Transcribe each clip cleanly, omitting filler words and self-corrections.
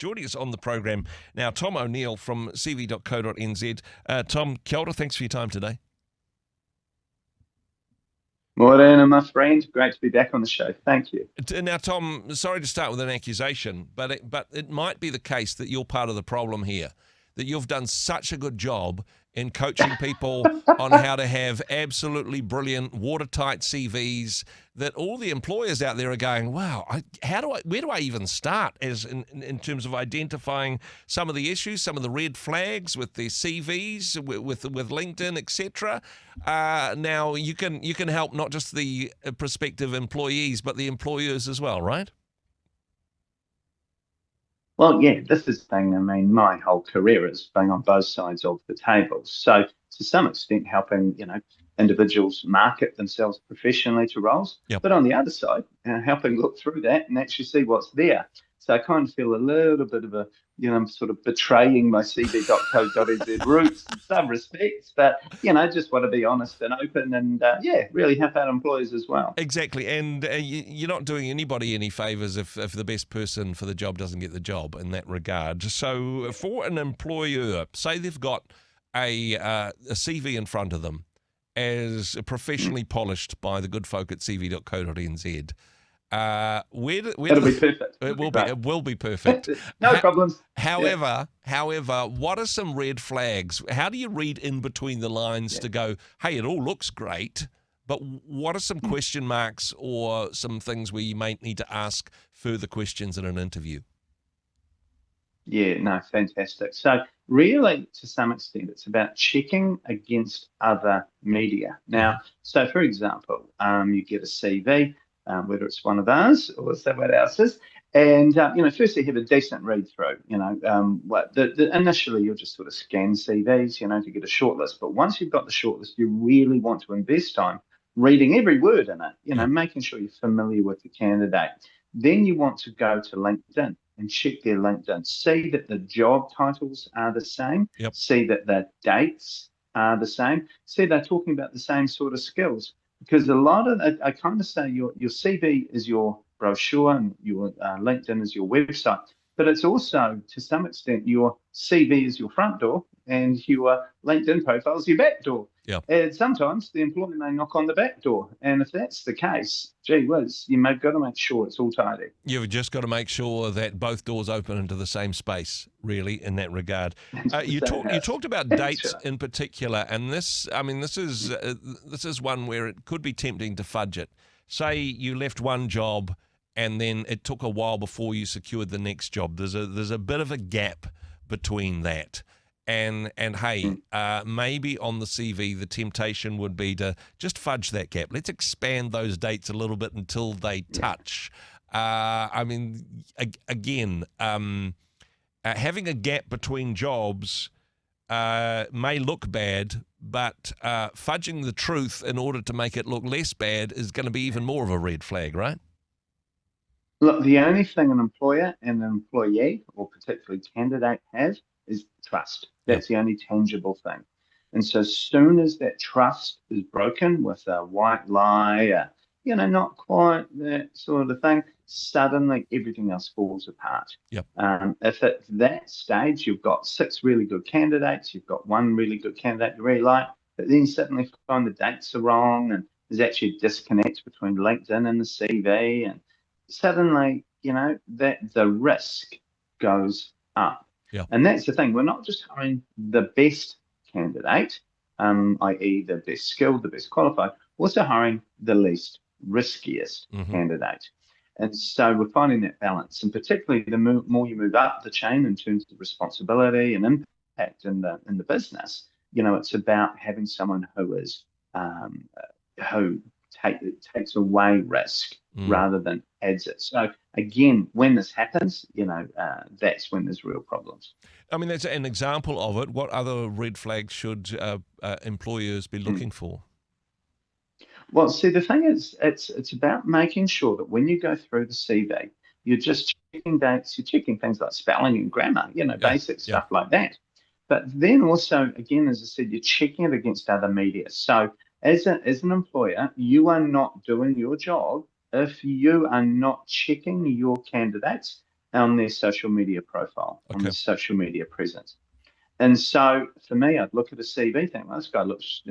Joining us on the program now, Tom O'Neill from cv.co.nz. Tom, kia ora, thanks for your time today. Morena, my friend. Great to be back on the show. Thank you. Now, Tom, sorry to start with an accusation, but it might be the case that you're part of the problem here, that you've done such a good job in coaching people on how to have absolutely brilliant, watertight CVs that all the employers out there are going, wow, where do I even start as in terms of identifying some of the issues, some of the red flags with their CVs, with LinkedIn, etc. Now, you can help not just the prospective employees, but the employers as well, right? Well, yeah, this is the thing. I mean, my whole career has been on both sides of the table. So to some extent, helping, individuals market themselves professionally to roles. Yep. But on the other side, helping look through that and actually see what's there. So I kind of feel a little bit of a, sort of betraying my cv.co.nz roots in some respects. But, just want to be honest and open and, really help out employers as well. Exactly, and you're not doing anybody any favours if the best person for the job doesn't get the job in that regard. So for an employer, say they've got a CV in front of them as professionally polished by the good folk at cv.co.nz, It'll be perfect. It will be perfect. No problems. However, what are some red flags? How do you read in between the lines to go, hey, it all looks great, but what are some question marks or some things where you might need to ask further questions in an interview? Yeah, no, fantastic. So really, to some extent, it's about checking against other media. Now, so for example, you get a CV, whether it's one of ours or someone else's, and first you have a decent read through. Initially you'll just sort of scan CVs, to get a shortlist. But once you've got the shortlist, you really want to invest time reading every word in it. Making sure you're familiar with the candidate. Then you want to go to LinkedIn and check their LinkedIn. See that the job titles are the same. Yep. See that the dates are the same. See they're talking about the same sort of skills. Because a lot of I kind of say your CV is your brochure and your LinkedIn is your website, but it's also to some extent your CV is your front door and your LinkedIn profile is your back door. Yeah. And sometimes the employer may knock on the back door, and if that's the case, gee whiz, you've got to make sure it's all tidy. You've just got to make sure that both doors open into the same space, really, in that regard. You talked about dates in particular, and this is one where it could be tempting to fudge it. Say you left one job, and then it took a while before you secured the next job. There's a bit of a gap between that. And hey, maybe on the CV, the temptation would be to just fudge that gap. Let's expand those dates a little bit until they touch. Having a gap between jobs may look bad, but fudging the truth in order to make it look less bad is going to be even more of a red flag, right? Look, the only thing an employer and an employee, or particularly candidate, have is trust. That's the only tangible thing. And so as soon as that trust is broken with a white lie, not quite that sort of thing, suddenly everything else falls apart. Yep. If at that stage you've got 6 really good candidates, you've got one really good candidate you really like, but then suddenly find the dates are wrong and there's actually a disconnect between LinkedIn and the CV, and suddenly, that the risk goes up. Yeah. And that's the thing. We're not just hiring the best candidate, i.e. the best skilled, the best qualified, we're also hiring the least riskiest candidate. And so we're finding that balance. And particularly the more you move up the chain in terms of responsibility and impact in the business, it's about having someone who is who takes away risk rather than adds it. So again, when this happens, that's when there's real problems. I mean, that's an example of it. What other red flags should employers be looking for? Well, see, the thing is, it's about making sure that when you go through the CV, you're just checking dates, you're checking things like spelling and grammar, basic stuff like that. But then also, again, as I said, you're checking it against other media. So as an employer, you are not doing your job if you are not checking your candidates on their social media profile, on Okay. their social media presence. And so for me, I'd look at a CV, think, well, this guy looks,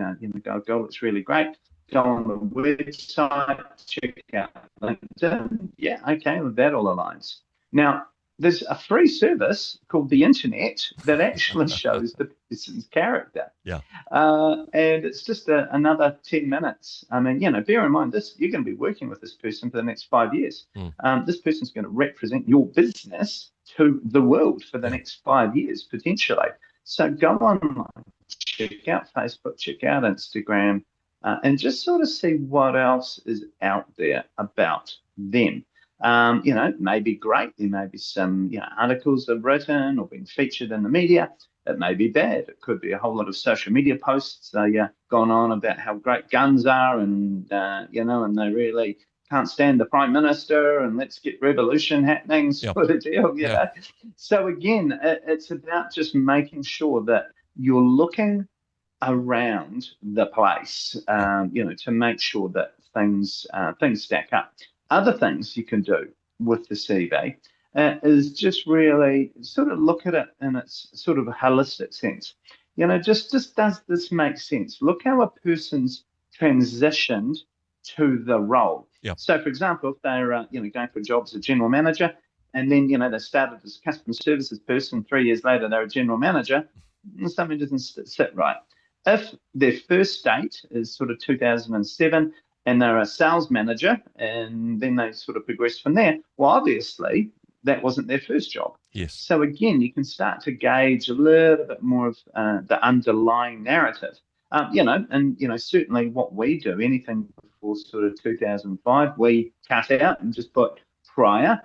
girl looks really great. Go on the website, check out LinkedIn. Yeah, okay, well, that all aligns. Now, there's a free service called the internet that actually shows the person's character. Yeah. And it's just another 10 minutes. I mean, bear in mind this, you're going to be working with this person for the next 5 years. This person's going to represent your business to the world for the next 5 years, potentially. So go online, check out Facebook, check out Instagram, and just sort of see what else is out there about them. May be great. There may be some, articles they've written or been featured in the media. It may be bad. It could be a whole lot of social media posts gone on about how great guns are, and and they really can't stand the Prime Minister, and let's get revolution happening, sort of deal. Know. So again, it's about just making sure that you're looking around the place, to make sure that things stack up. Other things you can do with the CV is just really sort of look at it in its sort of a holistic sense. Just does this make sense? Look how a person's transitioned to the role. So, for example, if they're going for a job as a general manager, and then they started as a customer services person, 3 years later they're a general manager, something doesn't sit right. If their first date is sort of 2007 and they're a sales manager and then they sort of progress from there, well, obviously that wasn't their first job. Yes. So again, you can start to gauge a little bit more of the underlying narrative. Certainly what we do, anything before sort of 2005, we cut out and just put prior,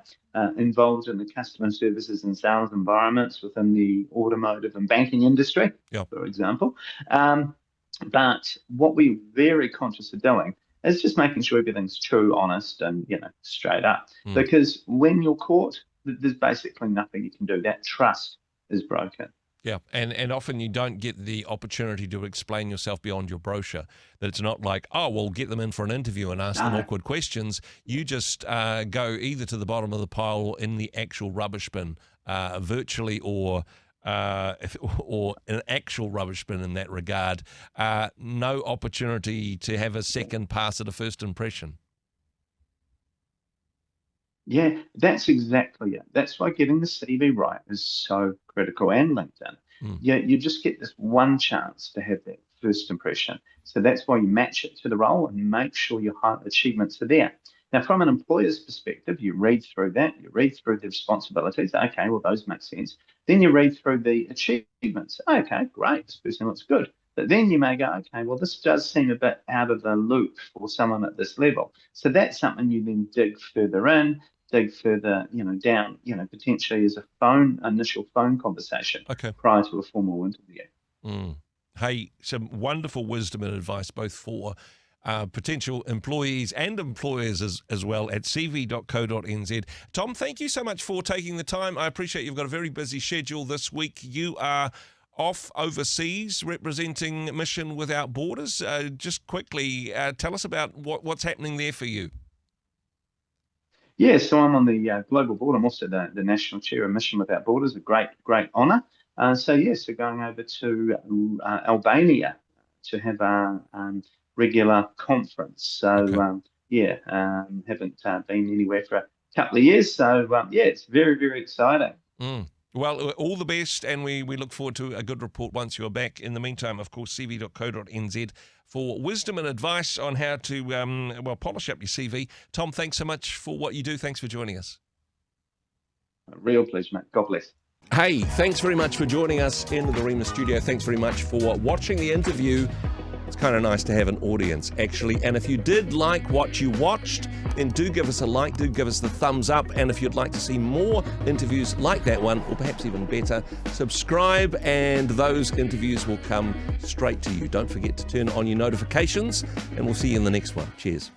involved in the customer services and sales environments within the automotive and banking industry, for example. But what we're very conscious of doing is just making sure everything's true, honest, and straight up. Because when you're caught, there's basically nothing you can do. That trust is broken. Yeah, and often you don't get the opportunity to explain yourself beyond your brochure. That it's not like, oh, well, get them in for an interview and ask them awkward questions. You just go either to the bottom of the pile or in the actual rubbish bin, virtually, or an actual rubbish bin in that regard. No opportunity to have a second pass at a first impression. Yeah, that's exactly it. That's why getting the CV right is so critical, and LinkedIn. You just get this one chance to have that first impression. So that's why you match it to the role and make sure your achievements are there. Now, from an employer's perspective, you read through that, you read through the responsibilities. Okay, well, those make sense. Then you read through the achievements. Okay, great, this person looks good. But then you may go, okay, well, this does seem a bit out of the loop for someone at this level. So that's something you then dig further in, dig further, down, potentially as initial phone conversation prior to a formal interview. Hey, some wonderful wisdom and advice, both for potential employees and employers as well at cv.co.nz. Tom, thank you so much for taking the time. I appreciate you've got a very busy schedule this week. You are off overseas representing Mission Without Borders. Just quickly, tell us about what's happening there for you. Yeah, so I'm on the global board. I'm also the national chair of Mission Without Borders, a great honour. So going over to Albania to have a regular conference. So, haven't been anywhere for a couple of years. So, it's very, very exciting. Well, all the best, and we look forward to a good report once you're back. In the meantime, of course, cv.co.nz for wisdom and advice on how to, polish up your CV. Tom, thanks so much for what you do. Thanks for joining us. A real pleasure, mate. God bless. Hey, thanks very much for joining us in the Rhema studio. Thanks very much for watching the interview. It's kind of nice to have an audience, actually. And if you did like what you watched, then do give us a like, do give us the thumbs up. And if you'd like to see more interviews like that one, or perhaps even better, subscribe and those interviews will come straight to you. Don't forget to turn on your notifications, and we'll see you in the next one. Cheers.